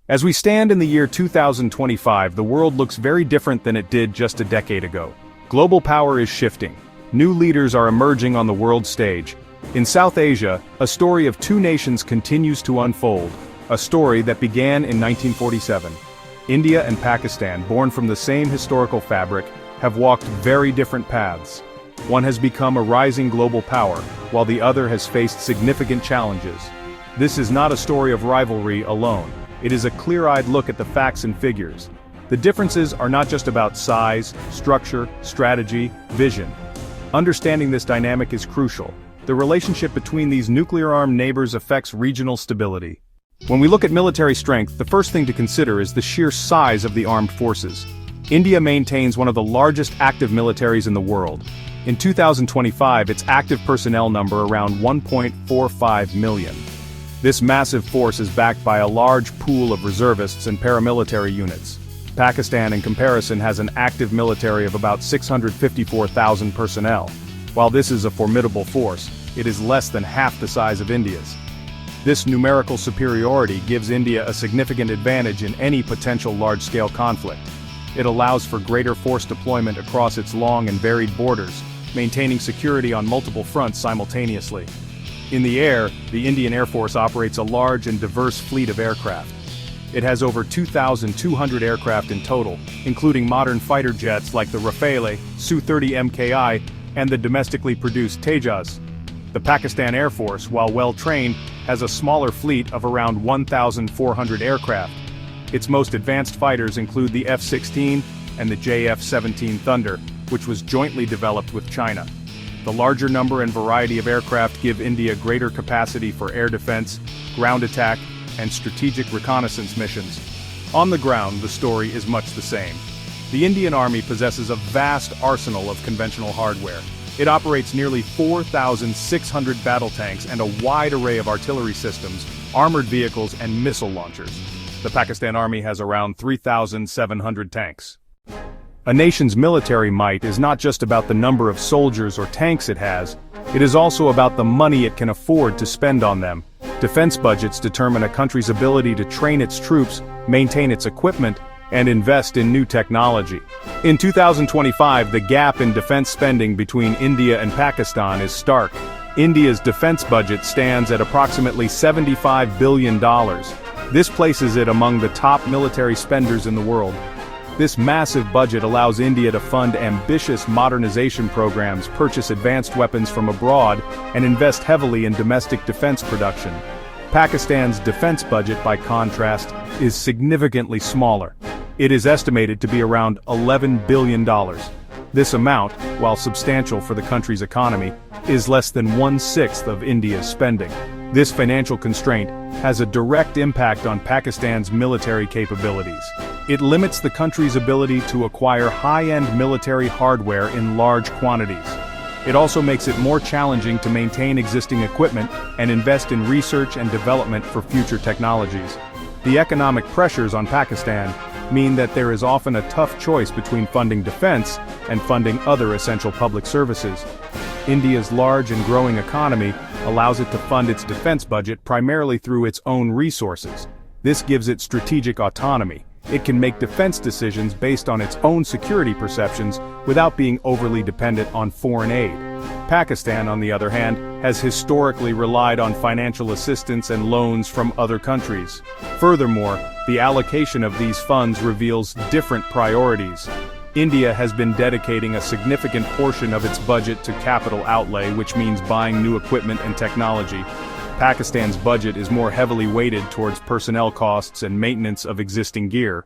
As we stand in the year 2025, the world looks very different than it did just a decade ago. Global power is shifting. New leaders are emerging on the world stage. In South Asia, a story of two nations continues to unfold, a story that began in 1947. India and Pakistan, born from the same historical fabric, have walked very different paths. One has become a rising global power, while the other has faced significant challenges. This is not a story of rivalry alone. It is a clear-eyed look at the facts and figures. The differences are not just about size, structure, strategy, vision. Understanding this dynamic is crucial. The relationship between these nuclear-armed neighbors affects regional stability. When we look at military strength, the first thing to consider is the sheer size of the armed forces. India maintains one of the largest active militaries in the world. In 2025, its active personnel number around 1.45 million. This massive force is backed by a large pool of reservists and paramilitary units. Pakistan, in comparison, has an active military of about 654,000 personnel. While this is a formidable force, it is less than half the size of India's. This numerical superiority gives India a significant advantage in any potential large-scale conflict. It allows for greater force deployment across its long and varied borders, maintaining security on multiple fronts simultaneously. In the air, the Indian Air Force operates a large and diverse fleet of aircraft. It has over 2,200 aircraft in total, including modern fighter jets like the Rafale, Su-30 Mki, and the domestically produced Tejas. The Pakistan Air Force, while well-trained, has a smaller fleet of around 1,400 aircraft. Its most advanced fighters include the F-16 and the JF-17 Thunder, which was jointly developed with China. The larger number and variety of aircraft give India greater capacity for air defense, ground attack, and strategic reconnaissance missions. On the ground, the story is much the same. The Indian Army possesses a vast arsenal of conventional hardware. It operates nearly 4,600 battle tanks and a wide array of artillery systems, armored vehicles, and missile launchers. The Pakistan Army has around 3,700 tanks. A nation's military might is not just about the number of soldiers or tanks it has, it is also about the money it can afford to spend on them. Defense budgets determine a country's ability to train its troops, maintain its equipment, and invest in new technology. In 2025, the gap in defense spending between India and Pakistan is stark. India's defense budget stands at approximately $75 billion. This places it among the top military spenders in the world. This massive budget allows India to fund ambitious modernization programs, purchase advanced weapons from abroad, and invest heavily in domestic defense production. Pakistan's defense budget, by contrast, is significantly smaller. It is estimated to be around $11 billion. This amount, while substantial for the country's economy, is less than 1/6 of India's spending. This financial constraint has a direct impact on Pakistan's military capabilities. It limits the country's ability to acquire high-end military hardware in large quantities. It also makes it more challenging to maintain existing equipment and invest in research and development for future technologies. The economic pressures on Pakistan mean that there is often a tough choice between funding defense and funding other essential public services. India's large and growing economy allows it to fund its defense budget primarily through its own resources. This gives it strategic autonomy. It can make defense decisions based on its own security perceptions without being overly dependent on foreign aid. Pakistan, on the other hand, has historically relied on financial assistance and loans from other countries. Furthermore, the allocation of these funds reveals different priorities. India has been dedicating a significant portion of its budget to capital outlay, which means buying new equipment and technology. Pakistan's budget is more heavily weighted towards personnel costs and maintenance of existing gear.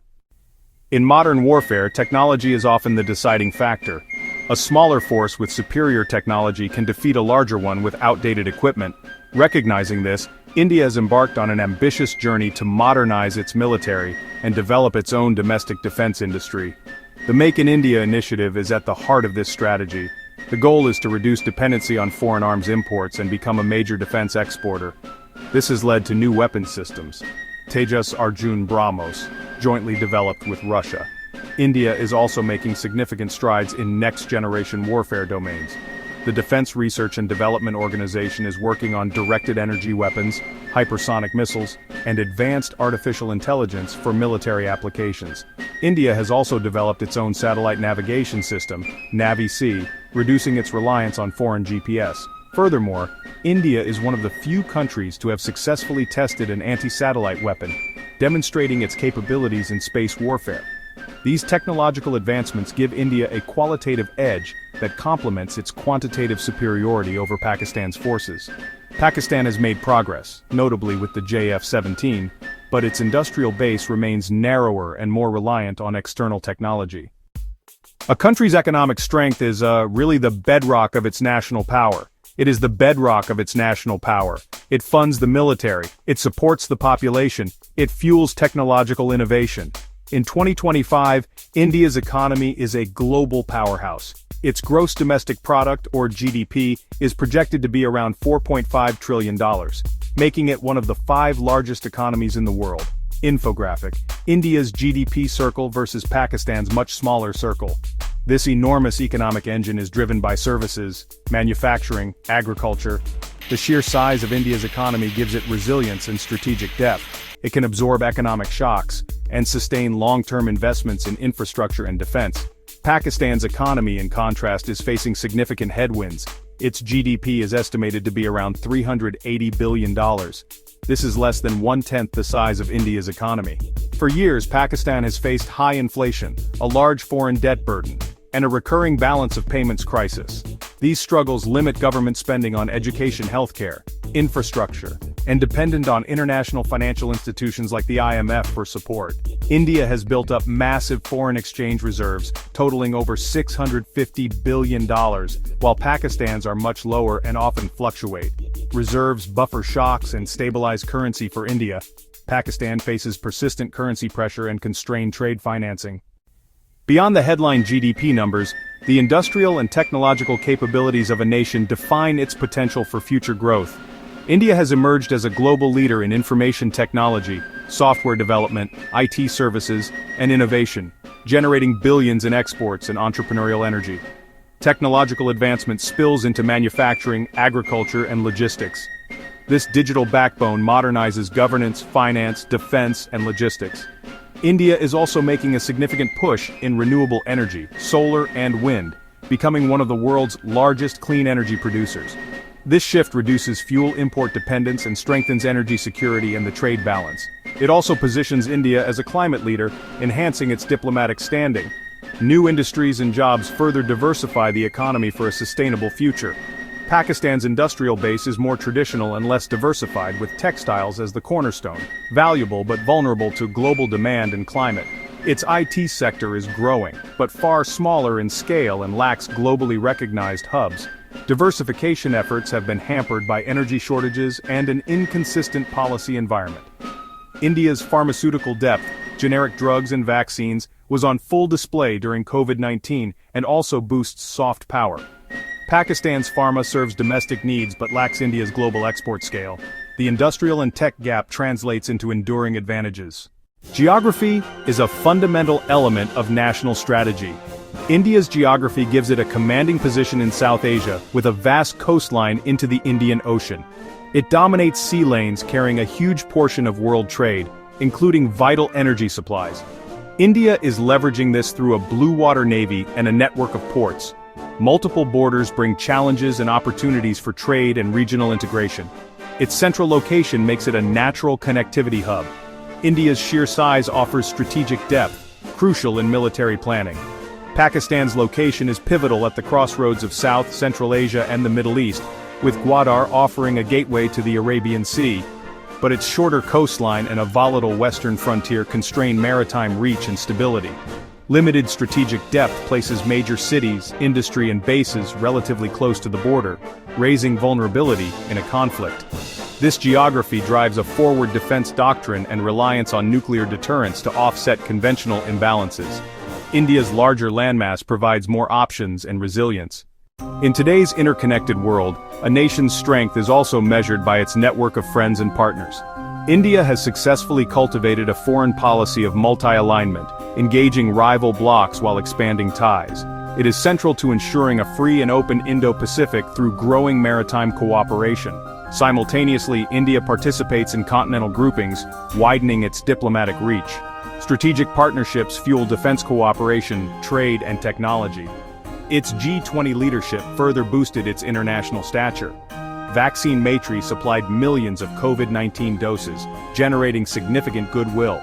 In modern warfare, technology is often the deciding factor. A smaller force with superior technology can defeat a larger one with outdated equipment. Recognizing this, India has embarked on an ambitious journey to modernize its military and develop its own domestic defense industry. The Make in India initiative is at the heart of this strategy. The goal is to reduce dependency on foreign arms imports and become a major defense exporter. This has led to new weapon systems, Tejas Arjun BrahMos, jointly developed with Russia. India is also making significant strides in next-generation warfare domains. the Defense Research and Development Organization is working on directed energy weapons, hypersonic missiles, and advanced artificial intelligence for military applications. India has also developed its own satellite navigation system, Navi-C, reducing its reliance on foreign GPS. Furthermore, India is one of the few countries to have successfully tested an anti-satellite weapon, demonstrating its capabilities in space warfare. These technological advancements give India a qualitative edge that complements its quantitative superiority over Pakistan's forces. Pakistan has made progress, notably with the JF-17, but its industrial base remains narrower and more reliant on external technology. A country's economic strength is really the bedrock of its national power. It is the bedrock of its national power. It funds the military, it supports the population, it fuels technological innovation. In 2025, India's economy is a global powerhouse. Its gross domestic product, or GDP, is projected to be around $4.5 trillion, making it one of the 5 largest economies in the world. Infographic: India's GDP circle versus Pakistan's much smaller circle. This enormous economic engine is driven by services, manufacturing, agriculture. The sheer size of India's economy gives it resilience and strategic depth. It can absorb economic shocks and sustain long-term investments in infrastructure and defense. Pakistan's economy, in contrast, is facing significant headwinds. Its GDP is estimated to be around $380 billion. This is less than 1/10 the size of India's economy. For years, Pakistan has faced high inflation, a large foreign debt burden, and a recurring balance of payments crisis. These struggles limit government spending on education, healthcare, infrastructure, and dependent on international financial institutions like the IMF for support. India has built up massive foreign exchange reserves, totaling over $650 billion, while Pakistan's are much lower and often fluctuate. Reserves buffer shocks and stabilize currency for India. Pakistan faces persistent currency pressure and constrained trade financing. Beyond the headline GDP numbers, the industrial and technological capabilities of a nation define its potential for future growth. India has emerged as a global leader in information technology, software development, IT services, and innovation, generating billions in exports and entrepreneurial energy. Technological advancement spills into manufacturing, agriculture, and logistics. This digital backbone modernizes governance, finance, defense, and logistics. India is also making a significant push in renewable energy, solar and wind, becoming one of the world's largest clean energy producers. This shift reduces fuel import dependence and strengthens energy security and the trade balance. It also positions India as a climate leader, enhancing its diplomatic standing. New industries and jobs further diversify the economy for a sustainable future. Pakistan's industrial base is more traditional and less diversified, with textiles as the cornerstone, valuable but vulnerable to global demand and climate. Its IT sector is growing, but far smaller in scale and lacks globally recognized hubs. Diversification efforts have been hampered by energy shortages and an inconsistent policy environment. India's pharmaceutical depth, generic drugs and vaccines, was on full display during COVID-19 and also boosts soft power. Pakistan's pharma serves domestic needs but lacks India's global export scale. The industrial and tech gap translates into enduring advantages. Geography is a fundamental element of national strategy. India's geography gives it a commanding position in South Asia, with a vast coastline into the Indian Ocean. It dominates sea lanes carrying a huge portion of world trade, including vital energy supplies. India is leveraging this through a blue water navy and a network of ports. Multiple borders bring challenges and opportunities for trade and regional integration. Its central location makes it a natural connectivity hub. India's sheer size offers strategic depth, crucial in military planning. Pakistan's location is pivotal at the crossroads of South, Central Asia and the Middle East, with Gwadar offering a gateway to the Arabian Sea. But its shorter coastline and a volatile western frontier constrain maritime reach and stability. Limited strategic depth places major cities, industry and bases relatively close to the border, raising vulnerability in a conflict. This geography drives a forward defense doctrine and reliance on nuclear deterrence to offset conventional imbalances. India's larger landmass provides more options and resilience. In today's interconnected world, a nation's strength is also measured by its network of friends and partners. India has successfully cultivated a foreign policy of multi-alignment, engaging rival blocs while expanding ties. It is central to ensuring a free and open Indo-Pacific through growing maritime cooperation. Simultaneously, India participates in continental groupings, widening its diplomatic reach. Strategic partnerships fuel defense cooperation, trade, and technology. Its G20 leadership further boosted its international stature. Vaccine Maitri supplied millions of COVID-19 doses, generating significant goodwill.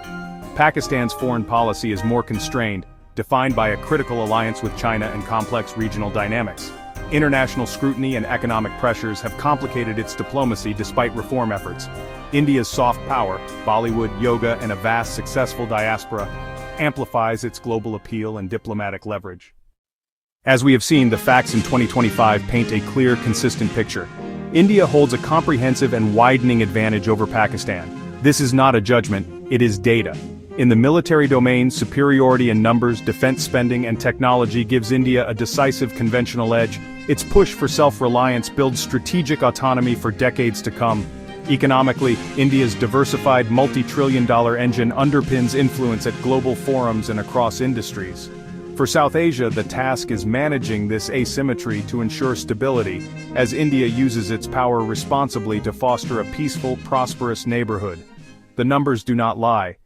Pakistan's foreign policy is more constrained, defined by a critical alliance with China and complex regional dynamics. International scrutiny and economic pressures have complicated its diplomacy despite reform efforts. India's soft power, Bollywood, yoga, and a vast successful diaspora amplifies its global appeal and diplomatic leverage. As we have seen, the facts in 2025 paint a clear, consistent picture. India holds a comprehensive and widening advantage over Pakistan. This is not a judgment, it is data. In the military domain, superiority in numbers, defense spending, and technology gives India a decisive conventional edge. Its push for self-reliance builds strategic autonomy for decades to come. Economically, India's diversified multi-trillion-dollar engine underpins influence at global forums and across industries. For South Asia, the task is managing this asymmetry to ensure stability, as India uses its power responsibly to foster a peaceful, prosperous neighborhood. The numbers do not lie.